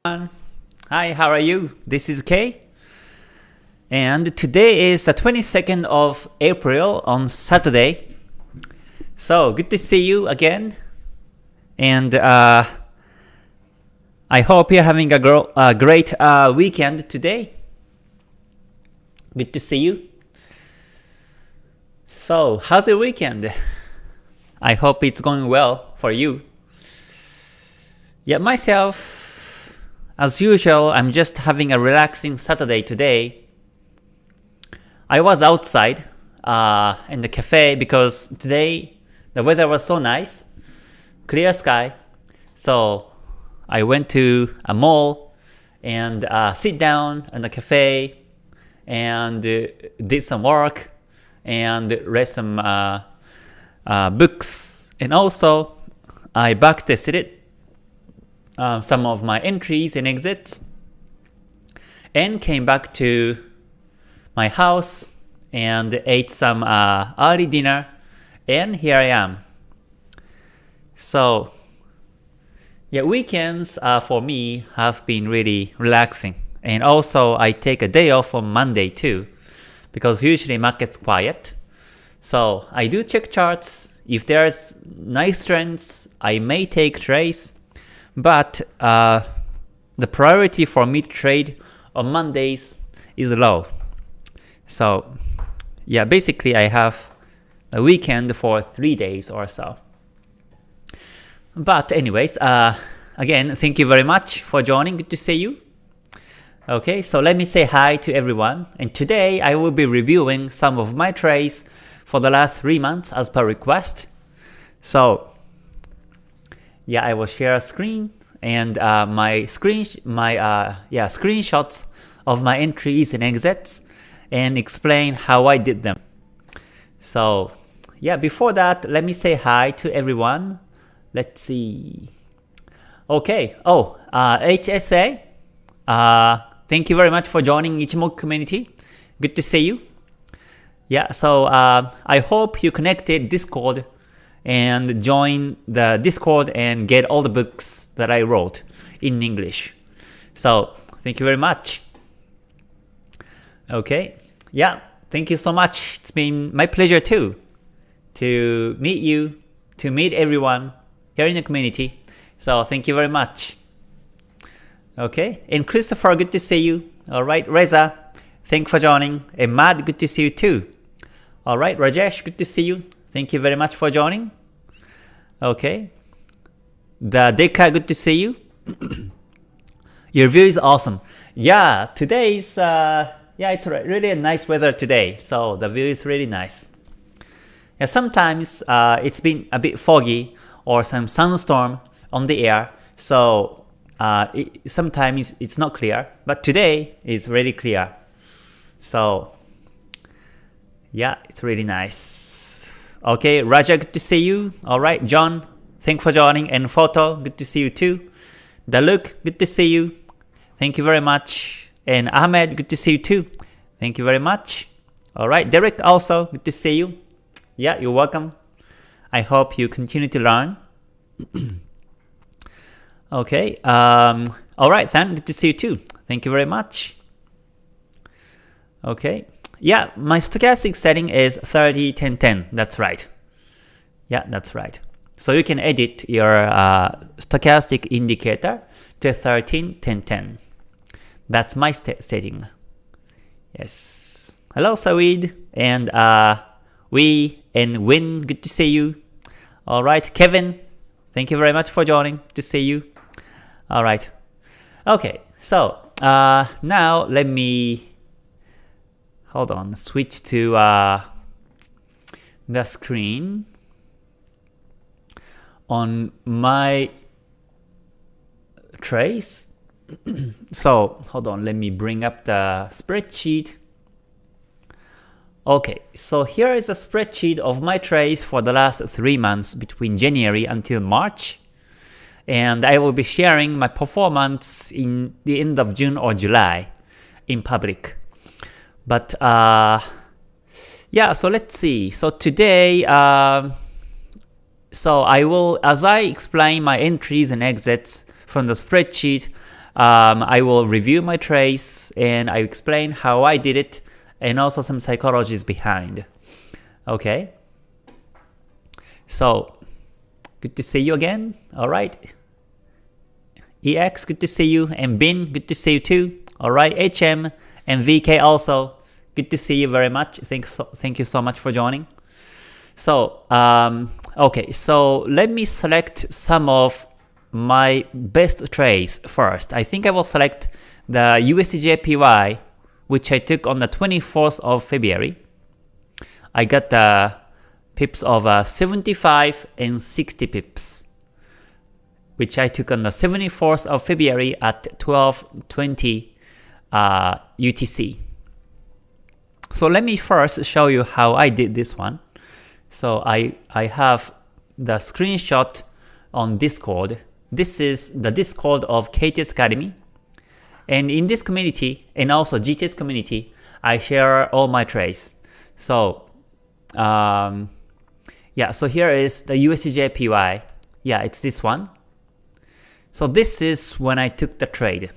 Hi, how are you? This is Kei. And today is the 22nd of April on Saturday. So, good to see you again. And I hope you're having a great weekend today. Good to see you. So, how's your weekend? I hope it's going well for you. Yeah, myself, as usual, I'm just having a relaxing Saturday today. I was outside in the cafe because today the weather was so nice, clear sky. So I went to a mall and sit down in the cafe and did some work and read some books. And also I backtested some of my entries and exits and came back to my house and ate some early dinner, and here I am. So yeah, weekends for me have been really relaxing, and also I take a day off on Monday too because usually market's quiet. So I do check charts. If there's nice trends, I may take trades. But the priority for me to trade on Mondays is low. So yeah, basically I have a weekend for 3 days or so. But anyways, again, thank you very much for joining. Good to see you. Okay, so let me say hi to everyone. And today I will be reviewing some of my trades for the last 3 months as per request. So yeah, I will share a screen and my screenshots of my entries and exits and explain how I did them. So yeah, before that, let me say hi to everyone. Let's see. Okay. Oh, HSA. Thank you very much for joining Ichimoku community. Good to see you. Yeah. So I hope you connected Discord and join the Discord and get all the books that I wrote in English. So thank you very much. Okay, yeah, thank you so much. It's been my pleasure too to meet you, to meet everyone here in the community. So thank you very much. Okay, and Christopher, good to see you. All right, Reza, thank you for joining. And Mad, good to see you too. All right, Rajesh, good to see you. Thank you very much for joining. Okay. The Deka, good to see you. Your view is awesome. Yeah, today's it's really a nice weather today. So the view is really nice. Yeah, sometimes it's been a bit foggy or some sunstorm on the air. So sometimes it's not clear, but today is really clear. So yeah, it's really nice. Okay, Raja, good to see you. All right, John, thanks for joining. And Photo, good to see you too. Daluk, good to see you. Thank you very much. And Ahmed, good to see you too. Thank you very much. All right, Derek, also good to see you. Yeah, you're welcome. I hope you continue to learn. Okay. All right, Than, good to see you too. Thank you very much. Okay. Yeah, my stochastic setting is 30, 10, 10. That's right. Yeah, that's right. So you can edit your stochastic indicator to 13, 10, 10. That's my setting. Yes. Hello, Saweed. And we and Win, good to see you. All right, Kevin, thank you very much for joining. Good to see you. All right. Okay, so now let me switch to the screen on my trace. So hold on, let me bring up the spreadsheet. Okay, so here is a spreadsheet of my trades for the last 3 months between January until March. And I will be sharing my performance in the end of June or July in public. But yeah, so let's see. So today, so I will, as I explain my entries and exits from the spreadsheet, I will review my trades and I explain how I did it and also some psychologies behind. Okay. So, good to see you again. Alright. EX, good to see you. And Bin, good to see you too. Alright. HM and VK also. Good to see you very much. Thank you so much for joining. So, okay. So, let me select some of my best trades first. I think I will select the USDJPY, which I took on the 24th of February. I got the pips of 75 and 60 pips, which I took on the 74th of February at 12:20 UTC. So let me first show you how I did this one. So I have the screenshot on Discord. This is the Discord of KTS Academy. And in this community, and also GTS community, I share all my trades. So, yeah, so here is the USDJPY. Yeah, it's this one. So this is when I took the trade.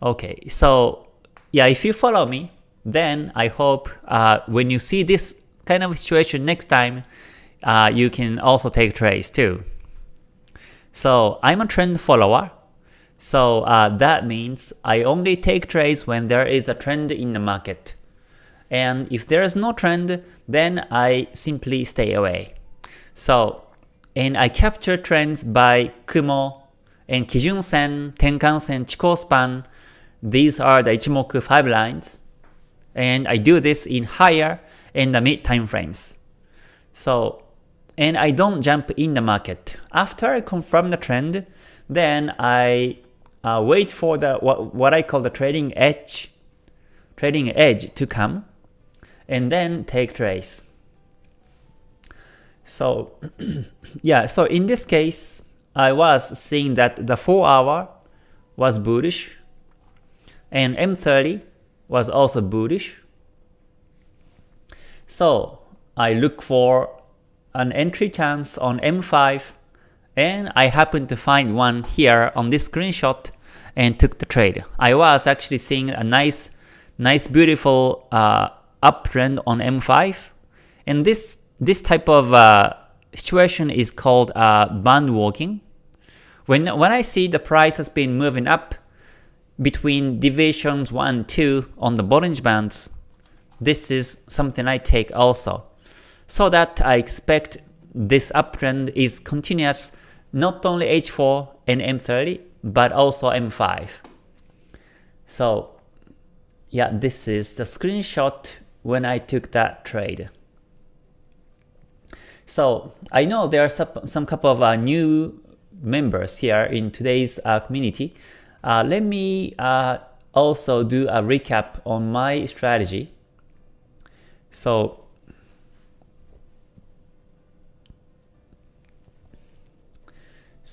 Okay, so yeah, if you follow me, then I hope when you see this kind of situation next time, you can also take trades too. So I'm a trend follower. So that means I only take trades when there is a trend in the market. And if there is no trend, then I simply stay away. So, and I capture trends by Kumo and Kijun Sen, Tenkan Sen, Chikou Span. These are the Ichimoku 5 lines. And I do this in higher and the mid time frames. So, and I don't jump in the market. After I confirm the trend, then I wait for the what I call the trading edge to come, and then take trades. So yeah, so in this case, I was seeing that the 4-hour was bullish, and M30 was also bullish. So I look for an entry chance on M5, and I happened to find one here on this screenshot and took the trade. I was actually seeing a nice beautiful uptrend on M5, and this type of situation is called band walking. When I see the price has been moving up between divisions 1 and 2 on the Bollinger Bands, this is something I take also. So that I expect this uptrend is continuous, not only H4 and M30, but also M5. So yeah, this is the screenshot when I took that trade. So I know there are some couple of new members here in today's community. Let me also do a recap on my strategy. So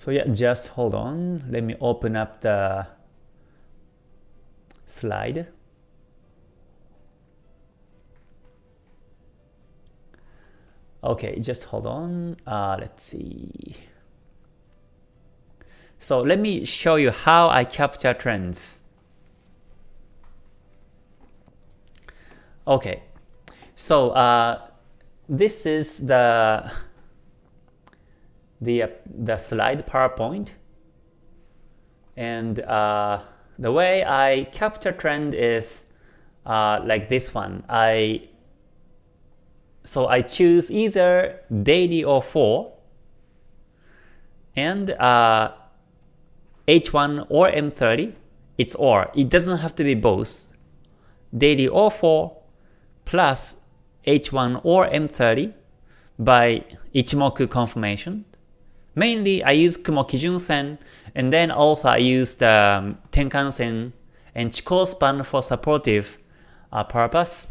yeah, just hold on. Let me open up the slide. Okay, just hold on. Let's see. So let me show you how I capture trends. Okay, so this is the slide PowerPoint, and the way I capture trend is like this one. So I choose either daily or 4, and H1 or M30. It's or. It doesn't have to be both. Daily or 4 plus H1 or M30 by Ichimoku confirmation. Mainly I use Kumo Kijun Sen, and then also I use the Tenkan Sen and Chikou Span for supportive purpose.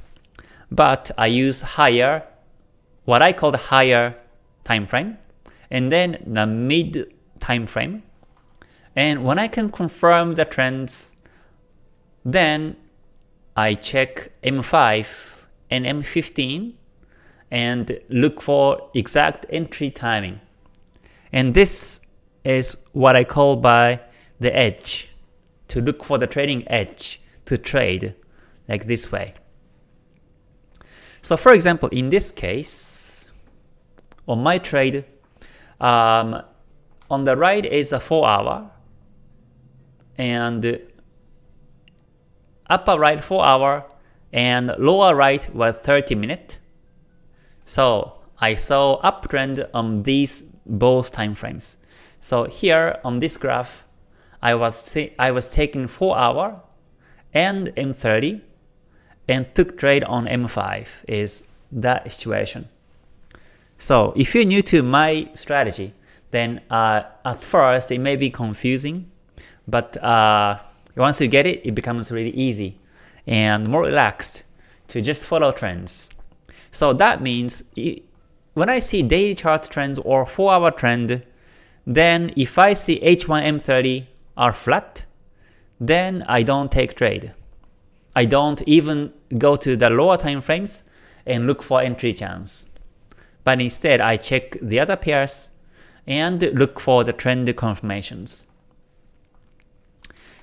But I use higher, what I call the higher time frame, and then the mid time frame. And when I can confirm the trends, then I check M5 and M15 and look for exact entry timing. And this is what I call by the edge, to look for the trading edge to trade like this way. So for example, in this case, on my trade, on the right is a 4 hour, and upper right 4 hour, and lower right was 30 minute. So I saw uptrend on these both time frames. So here on this graph, I was taking 4 hour and M30 and took trade on M5 is that situation. So if you're new to my strategy, then at first it may be confusing, but once you get it, it becomes really easy and more relaxed to just follow trends. So that means when I see daily chart trends or 4 hour trend, then if I see H1 M30 are flat, then I don't take trade. I don't even go to the lower time frames and look for entry chance. But instead I check the other pairs and look for the trend confirmations.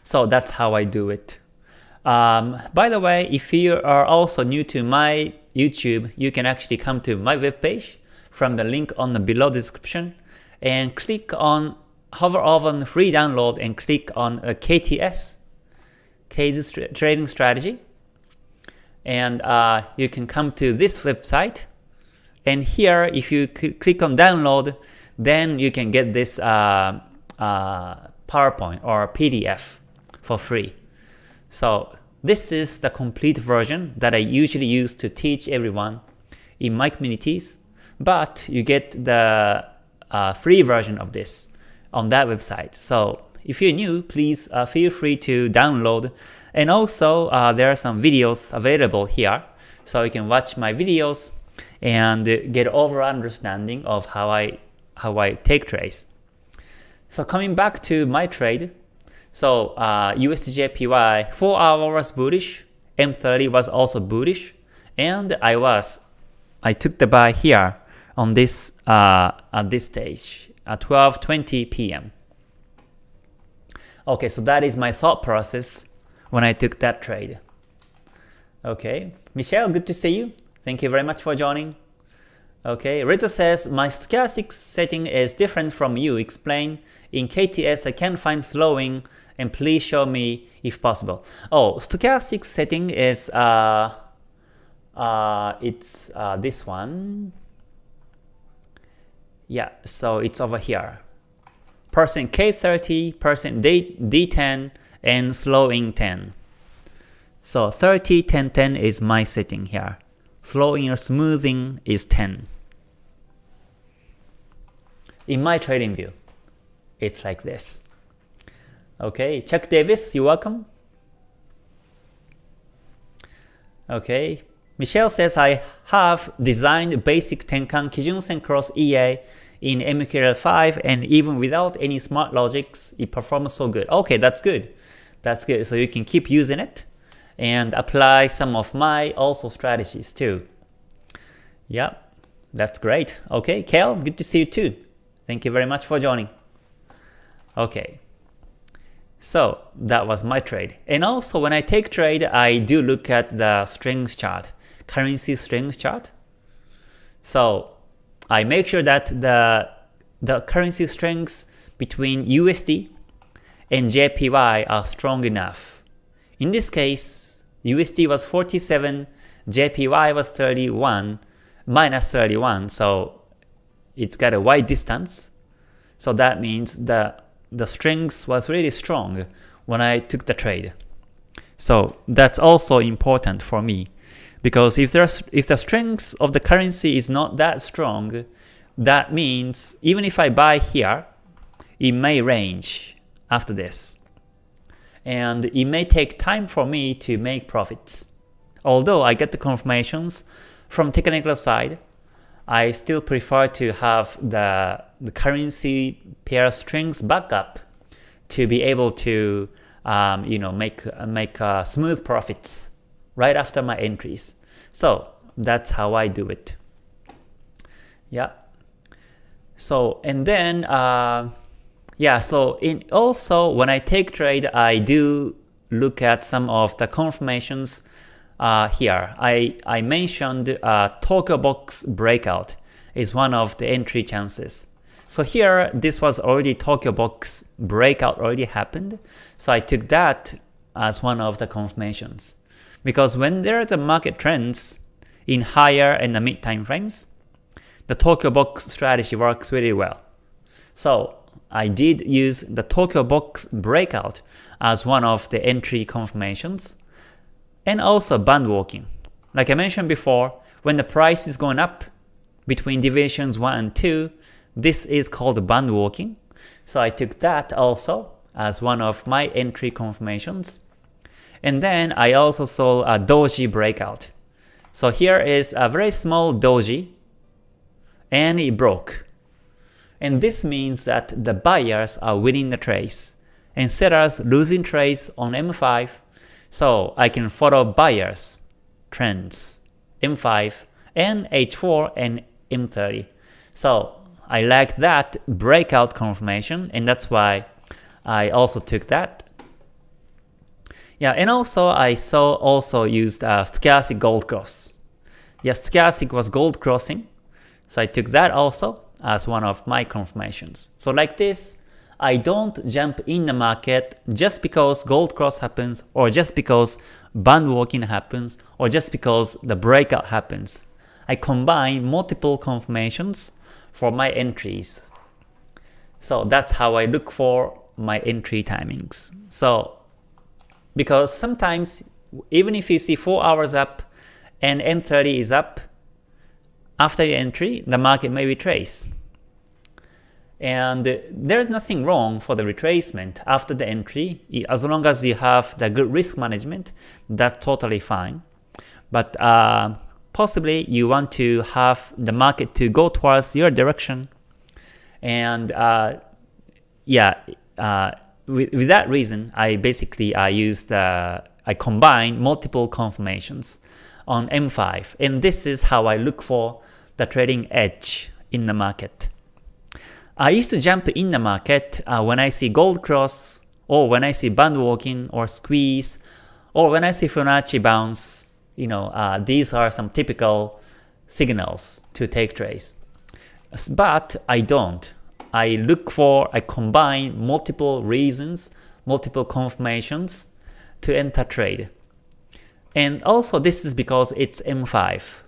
So that's how I do it. By the way, if you are also new to my YouTube, you can actually come to my webpage from the link on the below description and click on, hover over on free download and click on KTS trading strategy, and you can come to this website, and here if you click on download, then you can get this PowerPoint or PDF for free. So this is the complete version that I usually use to teach everyone in my communities, but you get the free version of this on that website. So if you're new, please feel free to download, and also there are some videos available here, so you can watch my videos and get overall understanding of how I take trades. So coming back to my trade, so USDJPY 4 hour was bullish, M30 was also bullish, and I took the buy here on this at this stage at 12:20 p.m. Okay, so that is my thought process when I took that trade. Okay, Michelle, good to see you. Thank you very much for joining. Okay, Reza says, my stochastic setting is different from you. Explain. In KTS, I can't find slowing, and please show me if possible. Oh, stochastic setting is it's this one. Yeah, so it's over here. Percent K30, percent D10, and slowing 10. So 30, 10, 10 is my setting here. Slowing or smoothing is 10. In my trading view, it's like this. Okay, Chuck Davis, you're welcome. Okay, Michelle says, I have designed basic Tenkan Kijun-sen cross EA in MQL5, and even without any smart logics, it performs so good. Okay, that's good. That's good. So you can keep using it and apply some of my also strategies too. Yeah, that's great. Okay, Kel, good to see you too. Thank you very much for joining. Okay, so that was my trade. And also when I take trade, I do look at the strength chart, currency strength chart. So I make sure that the currency strengths between USD and JPY are strong enough. In this case, USD was 47, JPY was 31, minus 31, so it's got a wide distance. So that means the strength was really strong when I took the trade. So that's also important for me, because if the strength of the currency is not that strong, that means even if I buy here, it may range after this, and it may take time for me to make profits. Although I get the confirmations from technical side, I still prefer to have the currency pair strengths backup to be able to make smooth profits right after my entries. So that's how I do it. Yeah. So and then Yeah, so also when I take trade, I do look at some of the confirmations here. I mentioned Tokyo box breakout is one of the entry chances. So here, this was already Tokyo box breakout already happened. So I took that as one of the confirmations. Because when there is a market trends in higher and the mid time frames, the Tokyo box strategy works really well. So I did use the Tokyo box breakout as one of the entry confirmations, and also band walking. Like I mentioned before, when the price is going up between deviations 1 and 2, this is called band walking. So I took that also as one of my entry confirmations. And then I also saw a doji breakout. So here is a very small doji, and it broke. And this means that the buyers are winning the trades and sellers losing trades on M5. So I can follow buyers trends M5 and H4 and M30. So I like that breakout confirmation, and that's why I also took that. Yeah, and also I also used stochastic gold cross. Yeah, stochastic was gold crossing, so I took that also as one of my confirmations. So like this, I don't jump in the market just because gold cross happens, or just because band walking happens, or just because the breakout happens. I combine multiple confirmations for my entries. So that's how I look for my entry timings. So because sometimes even if you see 4 hours up and M30 is up, after your entry, the market may retrace. And there's nothing wrong for the retracement after the entry. As long as you have the good risk management, that's totally fine. But possibly you want to have the market to go towards your direction. And with that reason, I basically I combine multiple confirmations on M5. And this is how I look for the trading edge in the market. I used to jump in the market when I see gold cross, or when I see band walking or squeeze, or when I see Fibonacci bounce. These are some typical signals to take trades. But I don't. I combine multiple reasons, multiple confirmations to enter trade. And also this is because it's M5.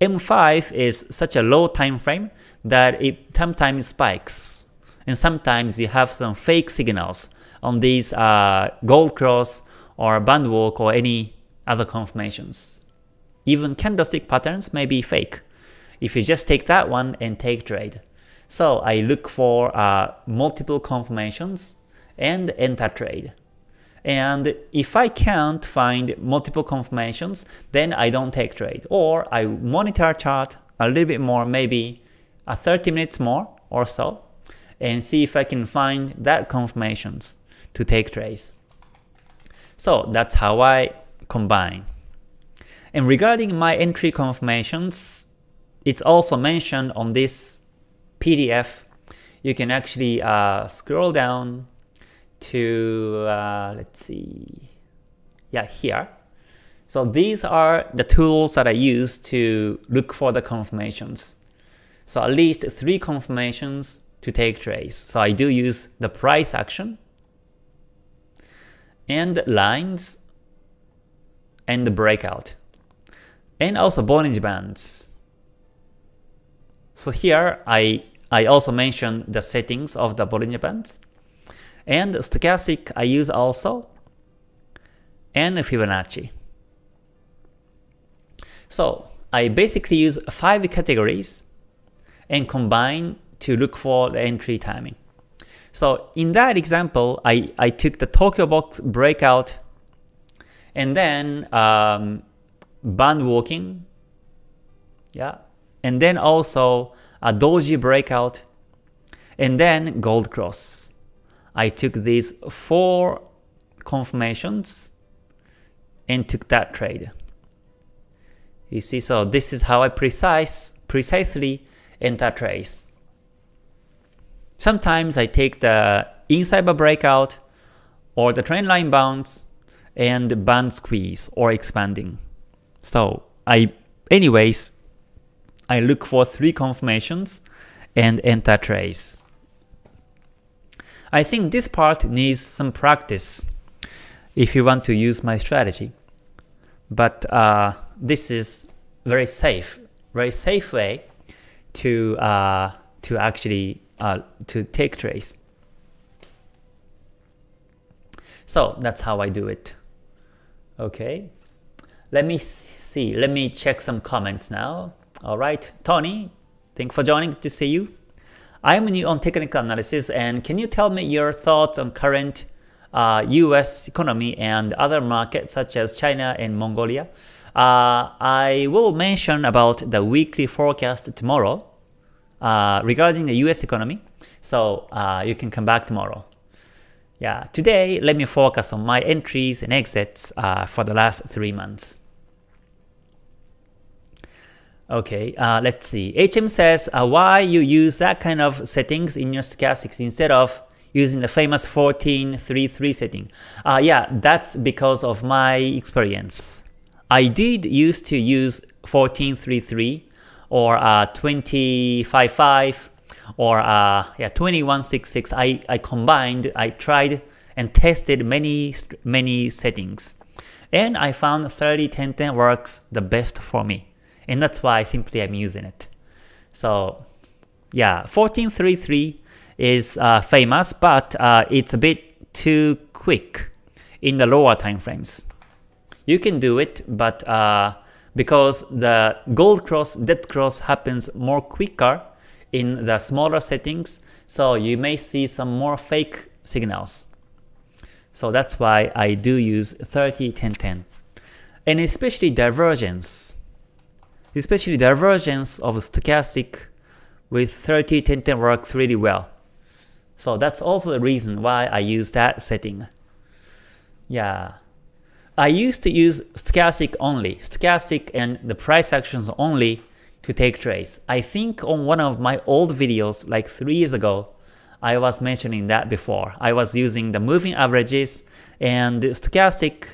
M5 is such a low time frame that it sometimes spikes, and sometimes you have some fake signals on these gold cross or band walk or any other confirmations. Even candlestick patterns may be fake if you just take that one and take trade. So I look for multiple confirmations and enter trade. And if I can't find multiple confirmations, then I don't take trade. Or I monitor chart a little bit more, maybe 30 minutes more or so, and see if I can find that confirmations to take trades. So that's how I combine. And regarding my entry confirmations, it's also mentioned on this PDF. You can actually scroll down to, let's see, here. So these are the tools that I use to look for the confirmations. So at least 3 confirmations to take trades. So I do use the price action, and lines, and the breakout, and also Bollinger Bands. So here I also mentioned the settings of the Bollinger Bands. And stochastic I use also, and Fibonacci. So I basically use 5 categories and combine to look for the entry timing. So in that example, I took the Tokyo box breakout, and then band walking, and then also a doji breakout, and then gold cross. I took these 4 confirmations and took that trade. You see, so this is how I precisely enter trades. Sometimes I take the inside bar breakout or the trend line bounce and band squeeze or expanding. So anyways, I look for 3 confirmations and enter trades. I think this part needs some practice if you want to use my strategy. But this is very safe way to actually to take trades. So that's how I do it. Okay, let me see. Let me check some comments now. All right, Tony, thanks for joining. Good to see you. I'm new on technical analysis, and can you tell me your thoughts on current US economy and other markets such as China and Mongolia? I will mention about the weekly forecast tomorrow regarding the US economy, so you can come back tomorrow. Yeah, today let me focus on my entries and exits for the last 3 months. Okay, let's see. HM says, why you use that kind of settings in your stochastics instead of using the famous 14-3-3 setting? Yeah, that's because of my experience. I did used to use 14-3-3 or 25-5 or 21-6-6. I combined, I tried and tested many settings, and I found 30-10-10 works the best for me. And that's why simply I'm using it. So yeah, 14-3-3 is famous, but it's a bit too quick in the lower time frames. You can do it, but because the gold cross, dead cross happens more quicker in the smaller settings, so you may see some more fake signals. So that's why I do use 30-10-10. And especially divergence of stochastic with 30-10-10 works really well. So that's also the reason why I use that setting. Yeah, I used to use stochastic and the price actions only to take trades. I think on one of my old videos like 3 years ago, I was mentioning that before. I was using the moving averages and the stochastic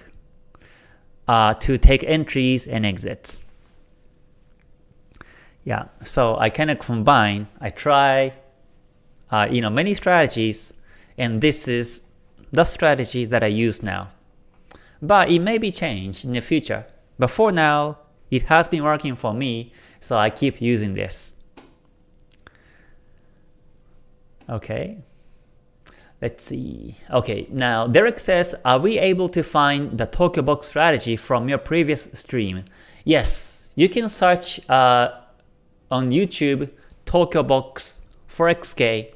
to take entries and exits. Yeah, so I kind of combine, I try many strategies, and this is the strategy that I use now. But it may be changed in the future. But for now, it has been working for me, so I keep using this. Okay, let's see. Okay, now Derek says, are we able to find the Tokyo Box strategy from your previous stream? Yes, you can search on YouTube Tokyo Box Forexkei,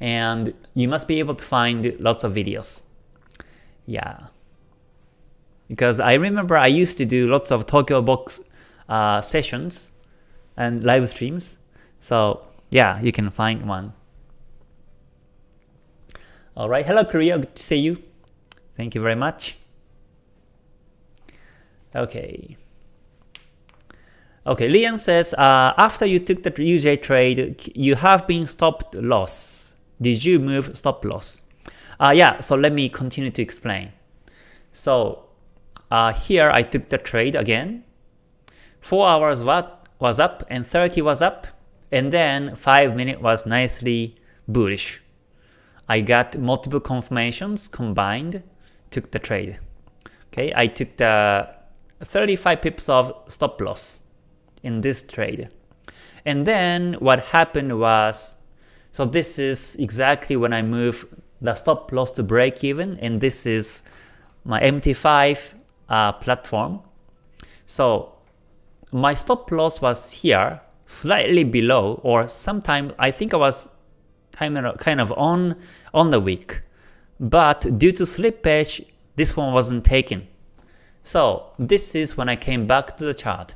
and you must be able to find lots of videos. Yeah, because I remember I used to do lots of Tokyo Box sessions and live streams, so yeah, you can find one. Alright, hello Korea, good to see you. Thank you very much. Okay, Lian says, after you took the UJ trade, you have been stopped loss. Did you move stop loss? Yeah, so let me continue to explain. So here I took the trade again. 4 hours was up and 30 was up, and then 5 minute was nicely bullish. I got multiple confirmations combined, took the trade. Okay, I took the 35 pips of stop loss in this trade. And then what happened was, so this is exactly when I move the stop loss to break even, and this is my MT5 platform. So my stop loss was here, slightly below, or sometime I think I was kind of on the wick, but due to slippage, this one wasn't taken. So this is when I came back to the chart,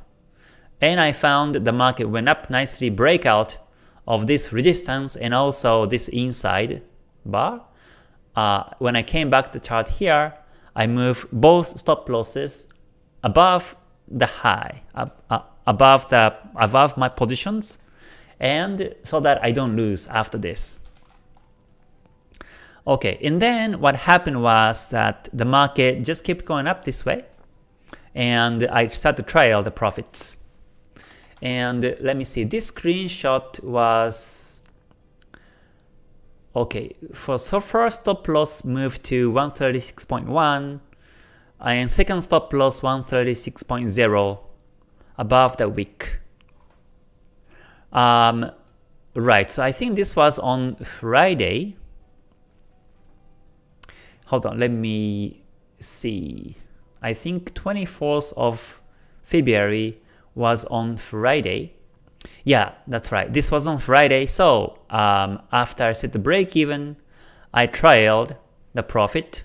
and I found the market went up nicely, breakout of this resistance and also this inside bar. When I came back to the chart here, I moved both stop losses above the high, above my positions, and so that I don't lose after this. Okay, and then what happened was that the market just kept going up this way, and I started to trail the profits. And let me see, this screenshot was okay. So first stop loss moved to 136.1, and second stop loss 136.0 above the wick. Right, so I think this was on Friday. Hold on, let me see. I think 24th of February was on Friday. Yeah, that's right. This was on Friday. So after I set the break even, I trailed the profit.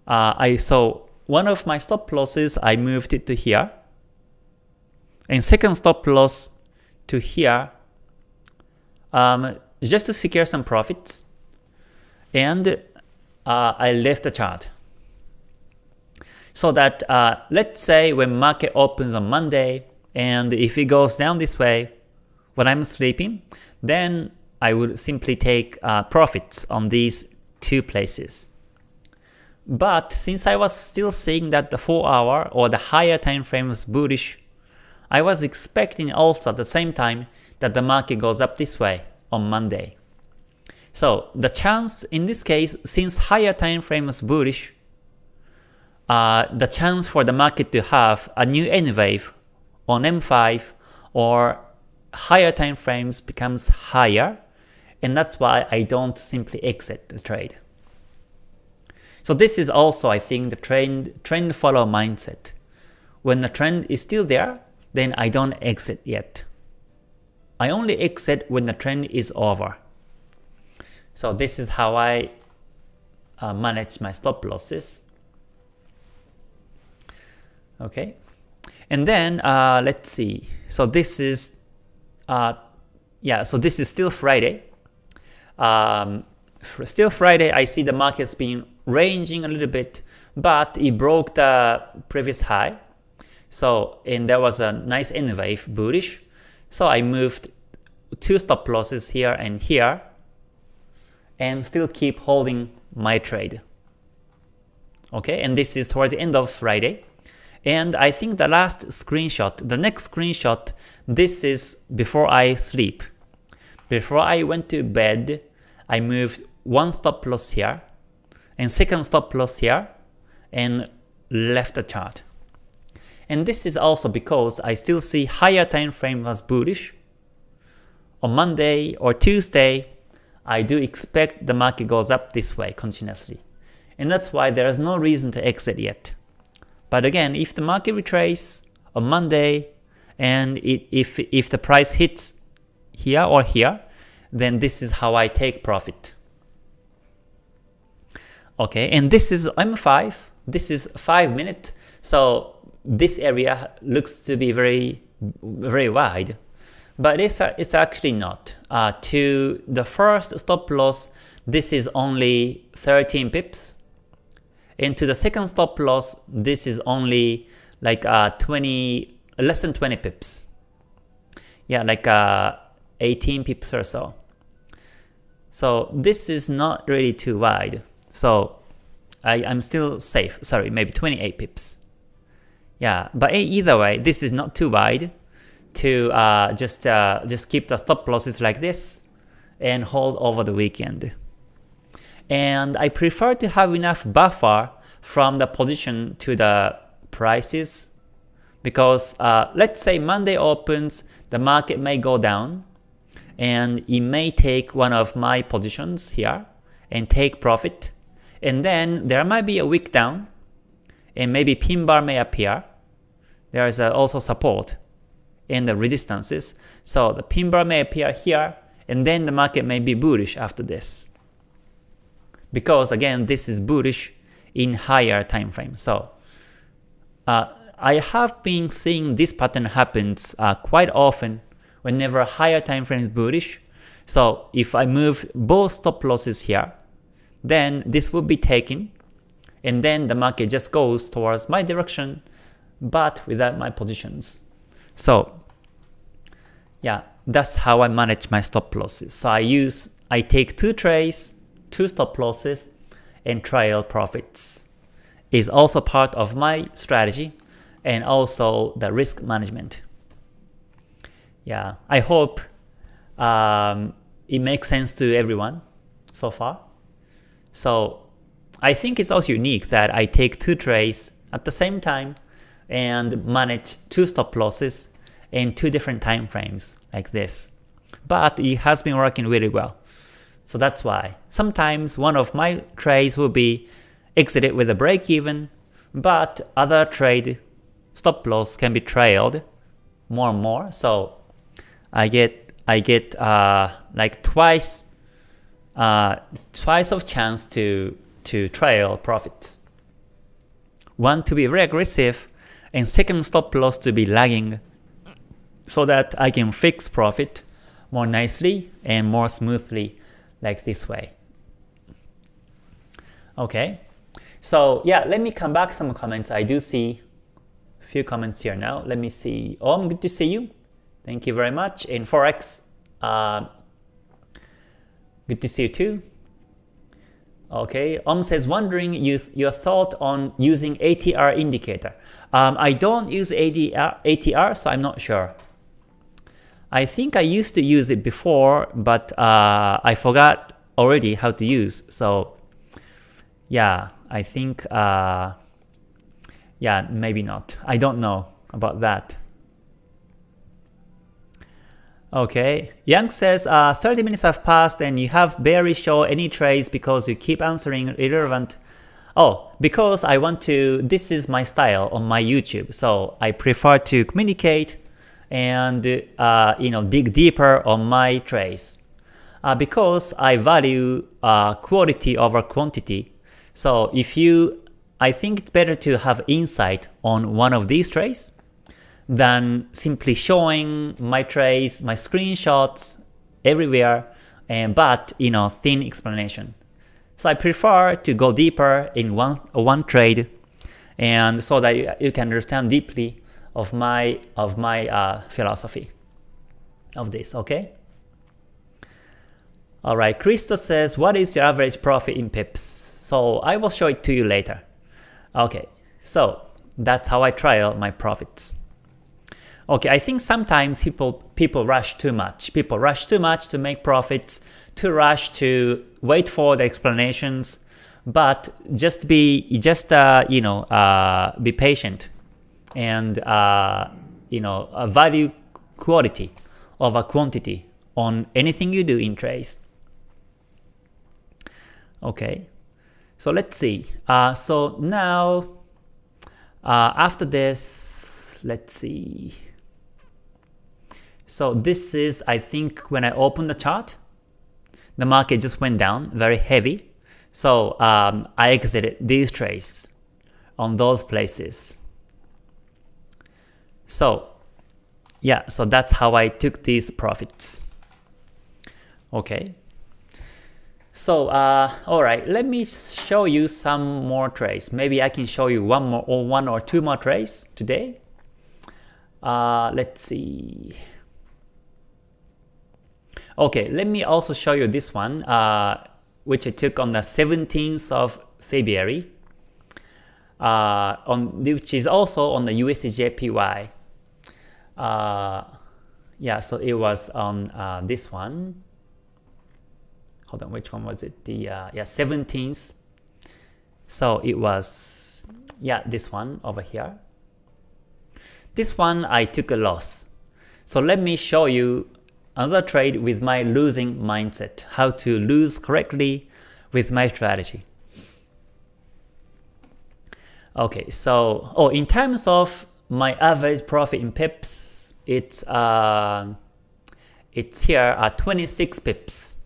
I saw one of my stop losses, I moved it to here. And second stop loss to here, just to secure some profits. And I left the chart. So that let's say when market opens on Monday, and if it goes down this way when I'm sleeping, then I would simply take profits on these two places. But since I was still seeing that the 4-hour or the higher time frame was bullish, I was expecting also at the same time that the market goes up this way on Monday. So the chance in this case, since higher time frame was bullish, the chance for the market to have a new N wave on M5 or higher time frames becomes higher, and that's why I don't simply exit the trade. So this is also, I think, the trend follow mindset. When the trend is still there, then I don't exit yet. I only exit when the trend is over. So this is how I manage my stop losses. Okay, and then let's see. So this is so this is still Friday. Still Friday. I see the market's been ranging a little bit, but it broke the previous high. So and there was a nice N wave bullish. So I moved 2 stop losses here and here, and still keep holding my trade. Okay, and this is towards the end of Friday. And I think the last screenshot, the next screenshot, this is before I sleep. Before I went to bed, I moved 1 stop loss here, and second stop loss here, and left the chart. And this is also because I still see higher time frame was bullish. On Monday or Tuesday, I do expect the market goes up this way continuously. And that's why there is no reason to exit yet. But again, if the market retraces on Monday, and if the price hits here or here, then this is how I take profit. Okay, and this is M5. This is 5 minute. So this area looks to be very, very wide. But it's actually not. To the first stop loss, this is only 13 pips. And to the second stop loss, this is only like less than 20 pips. Yeah, like 18 pips or so. So this is not really too wide. So I'm still safe. Sorry, maybe 28 pips. Yeah, but either way, this is not too wide to just keep the stop losses like this and hold over the weekend. And I prefer to have enough buffer from the position to the prices, because let's say Monday opens, the market may go down, and it may take one of my positions here and take profit, and then there might be a wick down, and maybe pin bar may appear. There is also support and the resistances, so the pin bar may appear here, and then the market may be bullish after this. Because again, this is bullish in higher time frame. So I have been seeing this pattern happens quite often whenever higher time frame is bullish. So if I move both stop losses here, then this will be taken, and then the market just goes towards my direction, but without my positions. So yeah, that's how I manage my stop losses. So I take 2 trades 2 stop losses and trail profits is also part of my strategy and also the risk management. Yeah, I hope it makes sense to everyone so far. So I think it's also unique that I take 2 trades at the same time and manage 2 stop losses in 2 different time frames like this. But it has been working really well. So that's why. Sometimes one of my trades will be exited with a break even, but other trade stop loss can be trailed more and more. So I get like twice of chance to trail profits. One to be very aggressive, and second stop loss to be lagging, so that I can fix profit more nicely and more smoothly like this way. Okay, so yeah, let me come back some comments. I do see a few comments here now. Let me see. Om, good to see you. Thank you very much. In Forex, good to see you too. Okay, says, wondering your thought on using ATR indicator. I don't use ATR, so I'm not sure. I think I used to use it before, but I forgot already how to use. So yeah, I think, yeah, maybe not. I don't know about that. Okay, Yang says 30 minutes have passed and you have barely shown any trades because you keep answering irrelevant. Oh, because I want to, this is my style on my YouTube, so I prefer to communicate and dig deeper on my trades because I value quality over quantity. So I think it's better to have insight on one of these trades than simply showing my trades, my screenshots everywhere, but thin explanation. So I prefer to go deeper in one trade, and so that you can understand deeply of my philosophy of this. Okay. All right. Christo says, what is your average profit in pips? So I will show it to you later. Okay. So that's how I trial my profits. Okay, I think sometimes people rush too much. People rush too much to make profits, too rush to wait for the explanations, but just be patient and value quality over quantity on anything you do in trades. Okay, so let's see. So now after this, let's see. So this is, I think, when I open the chart, the market just went down very heavy. So I exited these trades on those places. So yeah, so that's how I took these profits. Okay. So all right, let me show you some more trades. Maybe I can show you one or two more trades today. Let's see. Okay, let me also show you this one, which I took on the 17th of February, which is also on the USDJPY. Yeah, so it was on this one. Hold on, which one was it? The 17th. So it was, yeah, this one over here. This one I took a loss. So let me show you another trade with my losing mindset, how to lose correctly with my strategy. Okay, so in terms of my average profit in pips, it's here at 26 pips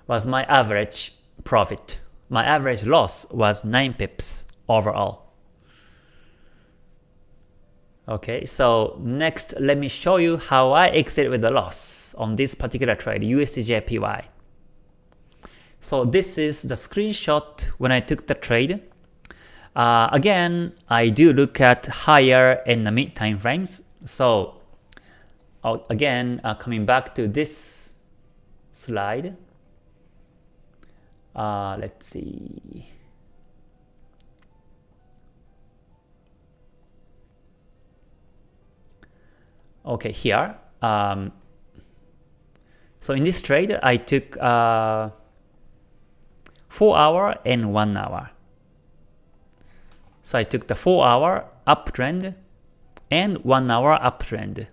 was my average profit. My average loss was 9 pips overall. Okay, so next let me show you how I exited with a loss on this particular trade, USDJPY. So this is the screenshot when I took the trade. Again, I do look at higher and the mid time frames. So again, coming back to this slide. let's see. Okay, here. So in this trade, I took 4 hour and 1 hour. So I took the 4 hour uptrend and 1 hour uptrend,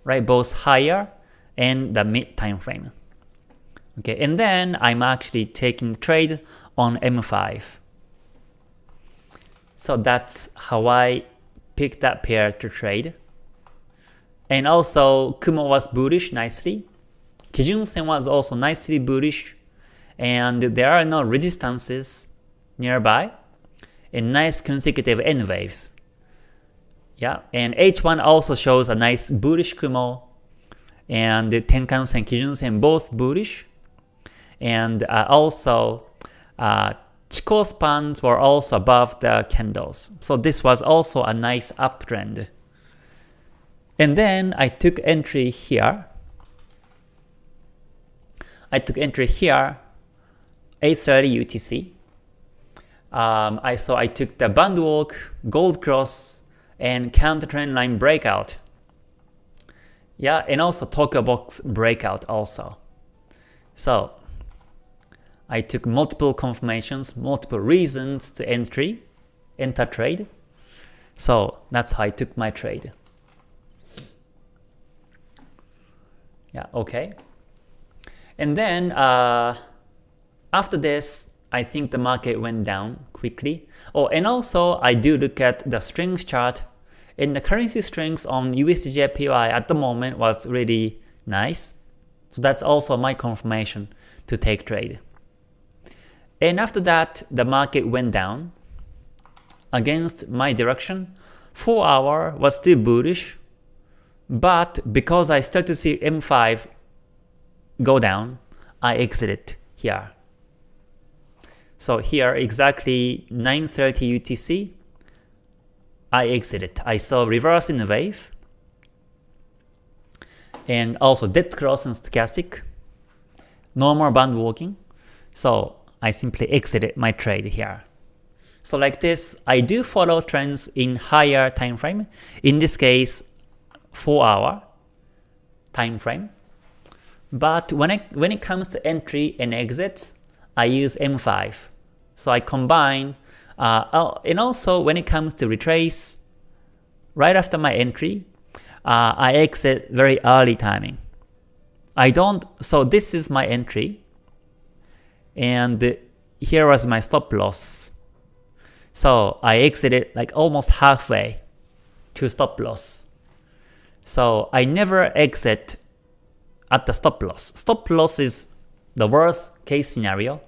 right? Both higher and the mid time frame. Okay, and then I'm actually taking trade on M5. So that's how I picked that pair to trade. And also Kumo was bullish nicely. Kijun-sen was also nicely bullish, and there are no resistances nearby, and nice consecutive N waves. Yeah, and H1 also shows a nice bullish Kumo, and the Tenkan-sen, Kijun-sen both bullish, and also Chikou spans were also above the candles. So this was also a nice uptrend. And then I took entry here. I took entry here, 8:30 UTC. I took the band walk, gold cross, and counter trend line breakout. Yeah, and also Tokyo box breakout also. So I took multiple confirmations, multiple reasons to enter trade. So that's how I took my trade. Yeah, okay. And then after this, I think the market went down quickly. Oh, and also I do look at the strength chart, and the currency strength on USDJPY at the moment was really nice. So that's also my confirmation to take trade. And after that, the market went down against my direction. 4 hour was still bullish, but because I start to see M5 go down, I exited here. So here exactly 9:30 UTC, I exited. I saw reverse in the wave, and also dead cross and stochastic, no more band walking. So I simply exited my trade here. So like this, I do follow trends in higher time frame. In this case, 4 hour time frame. But when it comes to entry and exits, I use M5. So I combine, and also when it comes to retrace, right after my entry, I exit very early timing. So this is my entry, and here was my stop loss. So I exited like almost halfway to stop loss. So I never exit at the stop loss. Stop loss is the worst case scenario,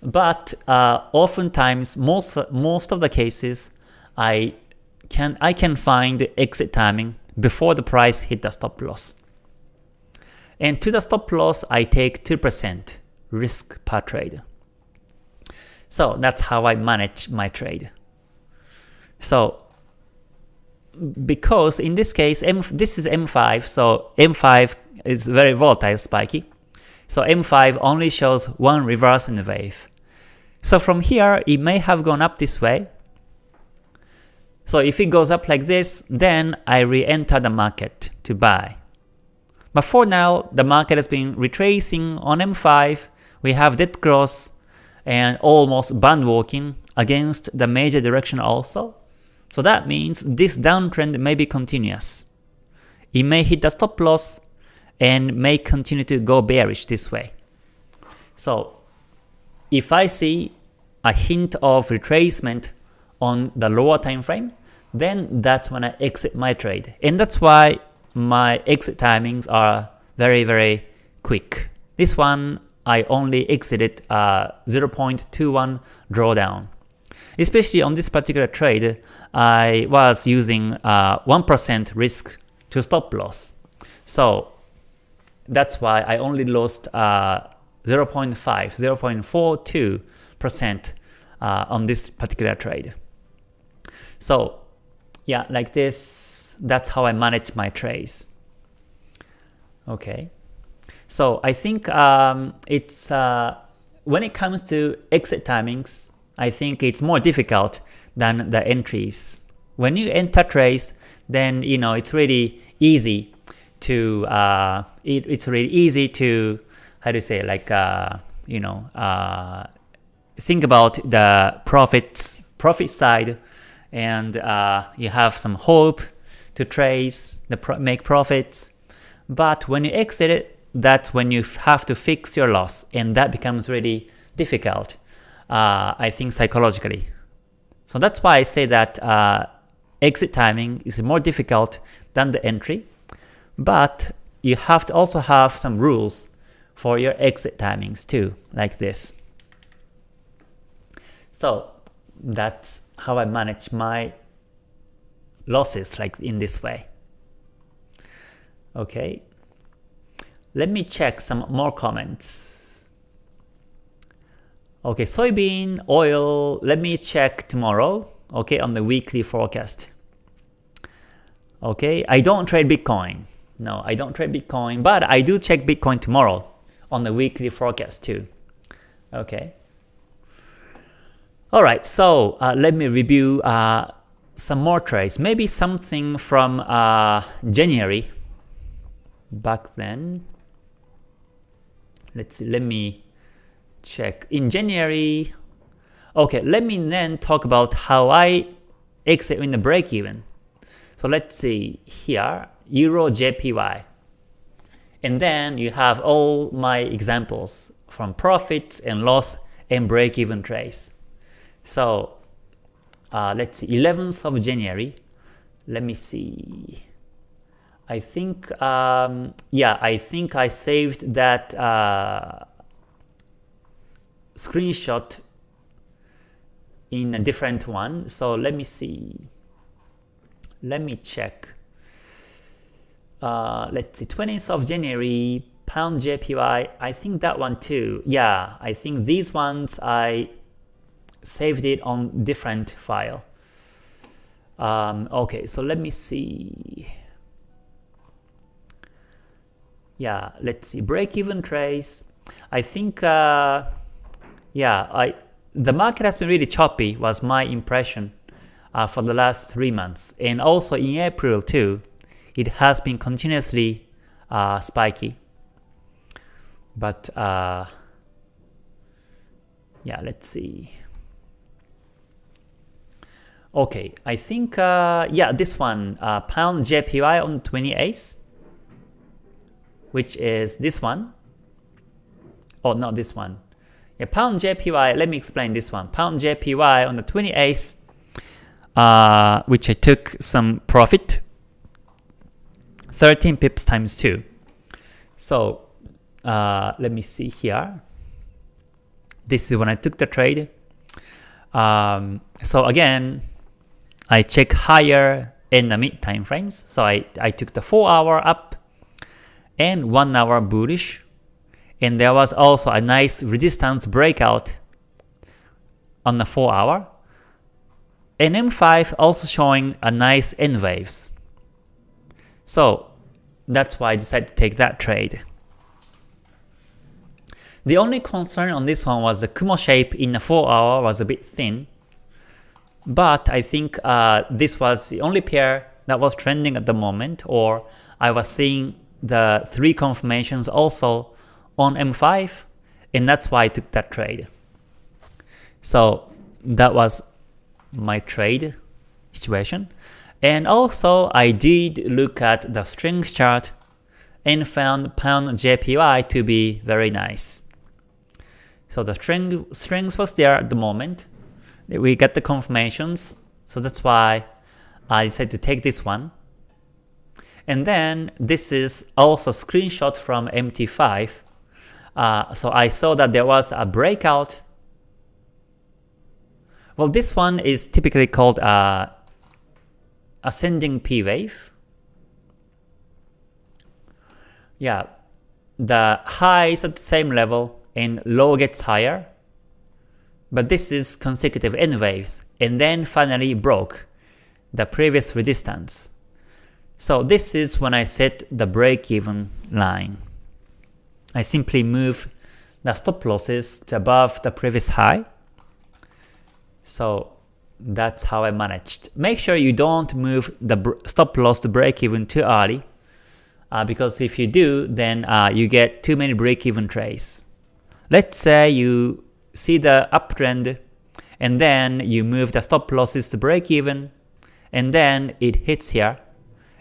but oftentimes, most of the cases, I can find exit timing before the price hit the stop loss. And to the stop loss, I take 2% risk per trade. So that's how I manage my trade. So because in this case, this is M5, so M5 is very volatile, spiky. So M5 only shows one reverse in the wave. So from here, it may have gone up this way. So if it goes up like this, then I re-enter the market to buy. But for now, the market has been retracing on M5. We have dead cross and almost band walking against the major direction also. So that means this downtrend may be continuous. It may hit the stop loss and may continue to go bearish this way. So if I see a hint of retracement on the lower time frame, then that's when I exit my trade. And that's why my exit timings are very, very quick. This one, I only exited 0.21 drawdown. Especially on this particular trade, I was using 1% risk to stop loss. So that's why I only lost 0.42% on this particular trade. So yeah, like this, that's how I manage my trades. Okay. So I think it's when it comes to exit timings, I think it's more difficult than the entries. When you enter trades, then it's really easy to how to say, like think about the profit side, and you have some hope to trace make profits. But when you exit it, that's when you have to fix your loss, and that becomes really difficult, I think, psychologically. So that's why I say that exit timing is more difficult than the entry, but you have to also have some rules for your exit timings too, like this. So that's how I manage my losses, like in this way. Okay, let me check some more comments. Okay, soybean, oil, let me check tomorrow, okay, on the weekly forecast. Okay, I don't trade Bitcoin. No, I don't trade Bitcoin, but I do check Bitcoin tomorrow on the weekly forecast too. Okay. Alright, so let me review some more trades. Maybe something from January back then. Let's see, let me check. In January, okay, let me then talk about how I exit in the break even. So let's see here, Euro JPY. And then you have all my examples from profits and loss and break even trades. So let's see, 11th of January. Let me see. I think, I think I saved that screenshot in a different one. So let me see. Let me check. Let's see, 20th of January, pound JPY. I think that one too. Yeah, I think these ones I saved it on different file. Okay, so let me see. Yeah, let's see, break-even trades. I think, the market has been really choppy, was my impression for the last 3 months. And also in April too, it has been continuously spiky. But let's see. Okay, I think, this one, pound JPY on 28th, which is this one. Oh, not this one. Yeah, pound JPY, let me explain this one. Pound JPY on the 28th, which I took some profit, 13 pips times 2. So let me see here. This is when I took the trade. So again, I check higher in the mid time frames. So I took the 4 hour up and 1 hour bullish. And there was also a nice resistance breakout on the 4 hour. And M5 also showing a nice N waves. So that's why I decided to take that trade. The only concern on this one was the Kumo shape in the 4 hour was a bit thin. But I think this was the only pair that was trending at the moment, or I was seeing the 3 confirmations also on M5, and that's why I took that trade. So that was my trade situation. And also I did look at the strength chart and found pound JPY to be very nice. So the strength was there at the moment. We got the confirmations, so that's why I decided to take this one. And then this is also a screenshot from MT5. So I saw that there was a breakout. Well, this one is typically called ascending P wave. Yeah, the high is at the same level and low gets higher. But this is consecutive N waves, and then finally broke the previous resistance. So this is when I set the break-even line. I simply move the stop losses above the previous high. So that's how I managed. Make sure you don't move the stop loss to break even too early, because if you do, then you get too many break even trades. Let's say you see the uptrend and then you move the stop losses to break even, and then it hits here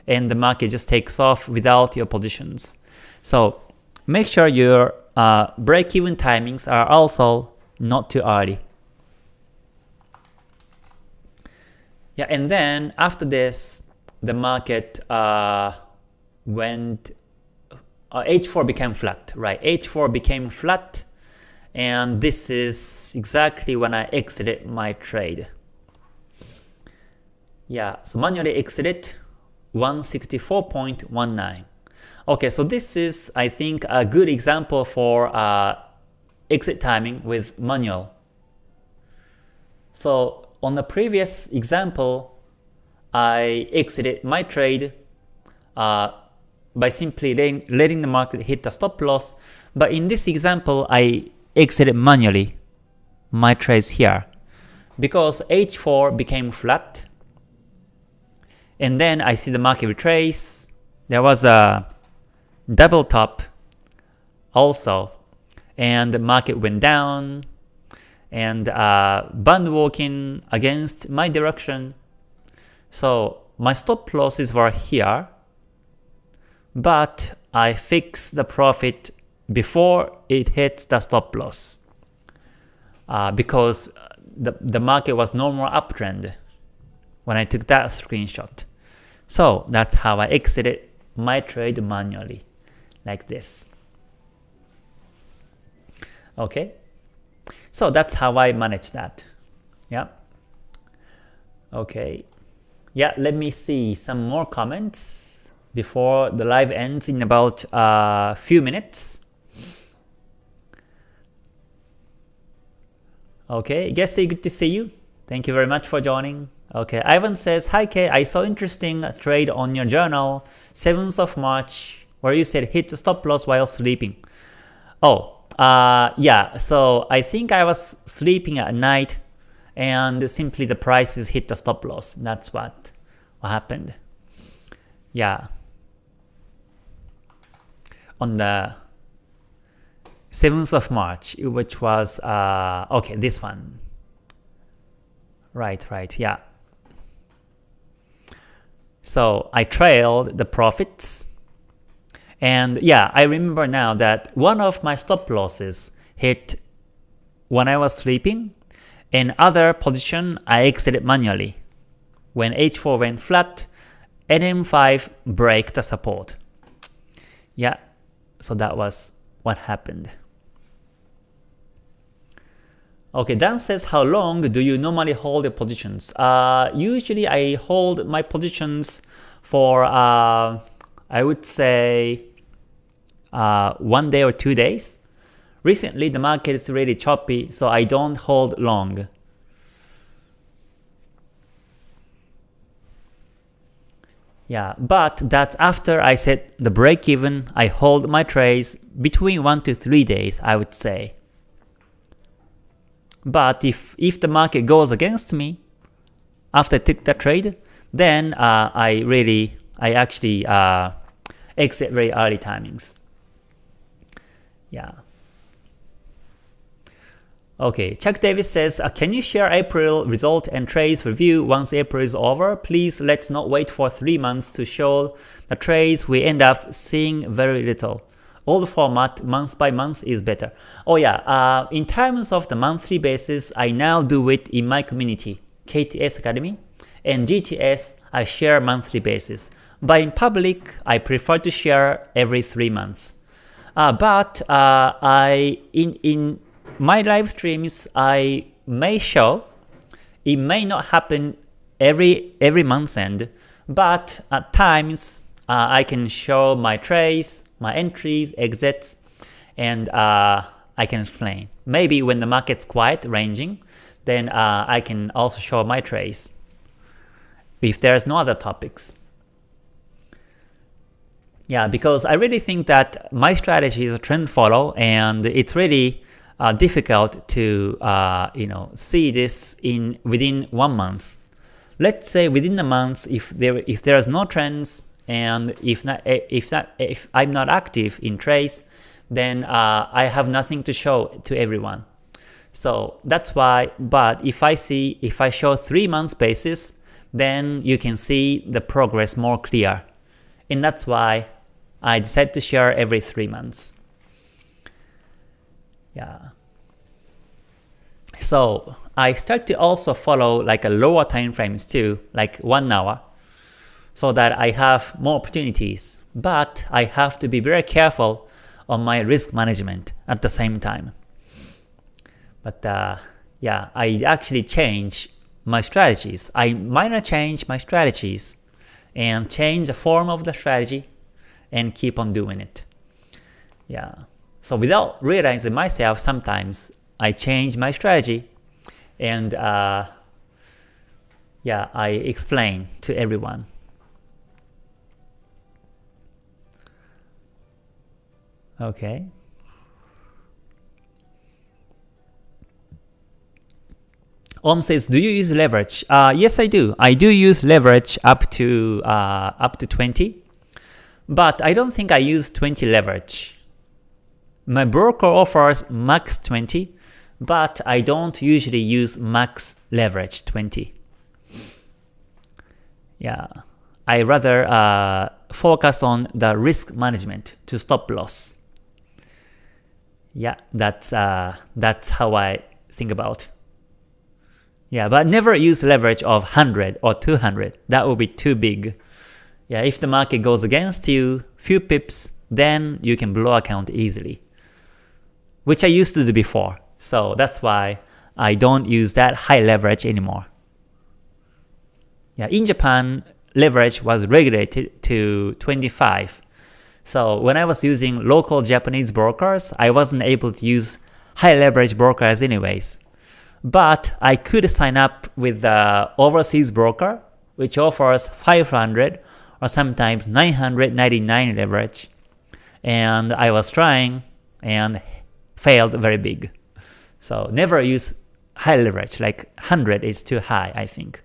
and the market just takes off without your positions. So make sure your break even timings are also not too early. Yeah, and then after this, the market went, H4 became flat, right? H4 became flat, and this is exactly when I exited my trade. Yeah, so manually exited 164.19. Okay, so this is, I think, a good example for exit timing with manual. So on the previous example, I exited my trade by simply letting the market hit the stop loss. But in this example, I exited manually my trades here because H4 became flat. And then I see the market retrace. There was a double top also, and the market went down and band walking against my direction. So my stop losses were here, but I fixed the profit before it hits the stop loss because the market was no more uptrend when I took that screenshot. So that's how I exited my trade manually, like this. Okay, so that's how I manage that. Yeah. Okay. Yeah, let me see some more comments before the live ends in about a few minutes. Okay, Jesse, good to see you. Thank you very much for joining. Okay, Ivan says, hi Kei, I saw interesting trade on your journal, 7th of March, where you said hit the stop loss while sleeping. Oh, yeah, so I think I was sleeping at night and simply the prices hit the stop loss. That's what happened. Yeah. On the 7th of March, which was, okay, this one. Right, yeah. So I trailed the profits. And yeah, I remember now that one of my stop losses hit when I was sleeping, and other position I exited manually when H4 went flat and M5 break the support. Yeah, so that was what happened. Okay, Dan says, how long do you normally hold your positions? Usually I hold my positions for I would say 1 day or 2 days. Recently the market is really choppy, so I don't hold long. Yeah, but that's after I set the break even. I hold my trades between 1 to 3 days, I would say. But if the market goes against me after I took the trade, then I actually exit very early timings. Yeah. Okay, Chuck Davis says, can you share April result and trades review once April is over? Please, let's not wait for 3 months to show the trades. We end up seeing very little. Old format, month by month is better. Oh yeah, in terms of the monthly basis, I now do it in my community, KTS Academy, and GTS, I share monthly basis. But in public, I prefer to share every 3 months. But in my live streams, I may show, it may not happen every month's end, but at times I can show my trades, my entries, exits, and I can explain. Maybe when the market's quiet, ranging, then I can also show my trades if there's no other topics. Yeah, because I really think that my strategy is a trend follow, and it's really difficult to see this within 1 month. Let's say within a month, if there's no trends, and if I'm not active in trades, then I have nothing to show to everyone. So that's why. But if I show 3 months basis, then you can see the progress more clear, and that's why I decided to share every 3 months. Yeah. So I start to also follow like a lower time frames too, like 1 hour, so that I have more opportunities. But I have to be very careful on my risk management at the same time. But yeah, I actually change my strategies. I minor change my strategies and change the form of the strategy and keep on doing it. Yeah. So without realizing myself, sometimes I change my strategy, and yeah, I explain to everyone. Okay. Says, do you use leverage? Yes, I do. I do use leverage up to 20, but I don't think I use 20 leverage. My broker offers max 20, but I don't usually use max leverage 20. Yeah, I rather focus on the risk management to stop loss. Yeah, that's how I think about. Yeah, but never use leverage of 100 or 200. That would be too big. Yeah, if the market goes against you, few pips, then you can blow account easily, which I used to do before. So that's why I don't use that high leverage anymore. Yeah, in Japan, leverage was regulated to 25. So when I was using local Japanese brokers, I wasn't able to use high leverage brokers anyways. But I could sign up with the overseas broker, which offers 500 or sometimes 999 leverage. And I was trying and failed very big. So never use high leverage, like 100 is too high, I think.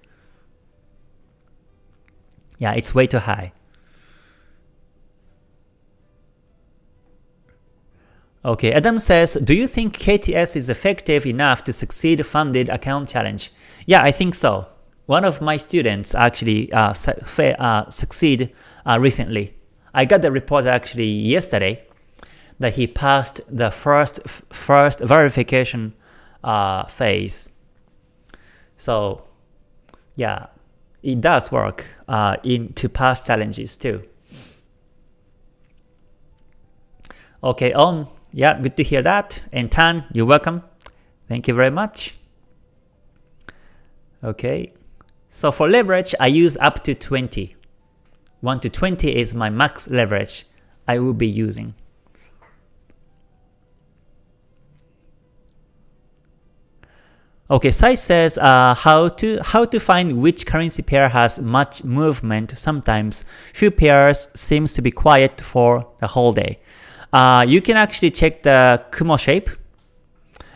Yeah, it's way too high. Okay, Adam says, do you think KTS is effective enough to succeed funded account challenge? Yeah, I think so. One of my students actually succeed recently. I got the report actually yesterday that he passed the first verification phase. So yeah, it does work to pass challenges too. Okay, yeah, good to hear that. And Tan, you're welcome. Thank you very much. Okay, so for leverage, I use up to 20. 1 to 20 is my max leverage I will be using. Okay, Sai says how to find which currency pair has much movement. Sometimes few pairs seems to be quiet for the whole day. You can actually check the Kumo shape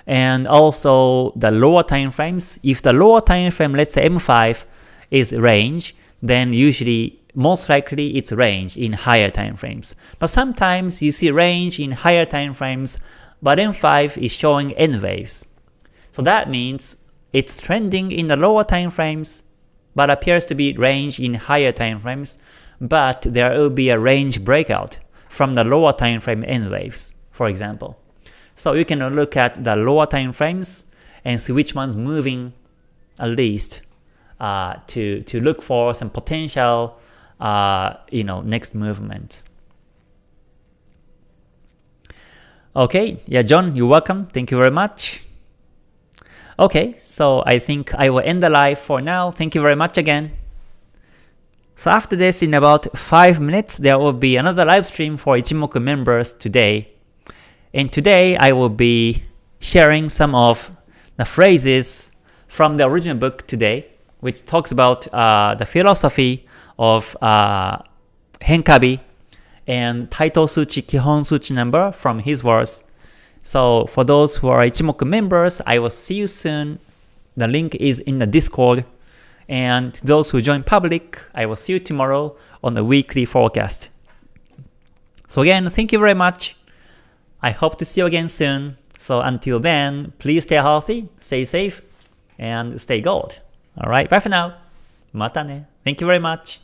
and also the lower time frames. If the lower time frame, let's say M5, is range, then usually most likely it's range in higher time frames. But sometimes you see range in higher time frames, but M5 is showing N waves. So that means it's trending in the lower time frames, but appears to be range in higher time frames, but there will be a range breakout from the lower time frame N waves, for example. So you can look at the lower time frames and see which one's moving at least to look for some potential next movement. Okay, yeah, John, you're welcome. Thank you very much. Okay, so I think I will end the live for now. Thank you very much again. So after this, in about 5 minutes, there will be another live stream for Ichimoku members today. And today I will be sharing some of the phrases from the original book today, which talks about the philosophy of henkabi and title suchi, kihon suchi number from his words. So for those who are Ichimoku members, I will see you soon. The link is in the Discord. And those who join public, I will see you tomorrow on the weekly forecast. So again, thank you very much. I hope to see you again soon. So until then, please stay healthy, stay safe, and stay gold. Alright, bye for now. Mata ne. Thank you very much.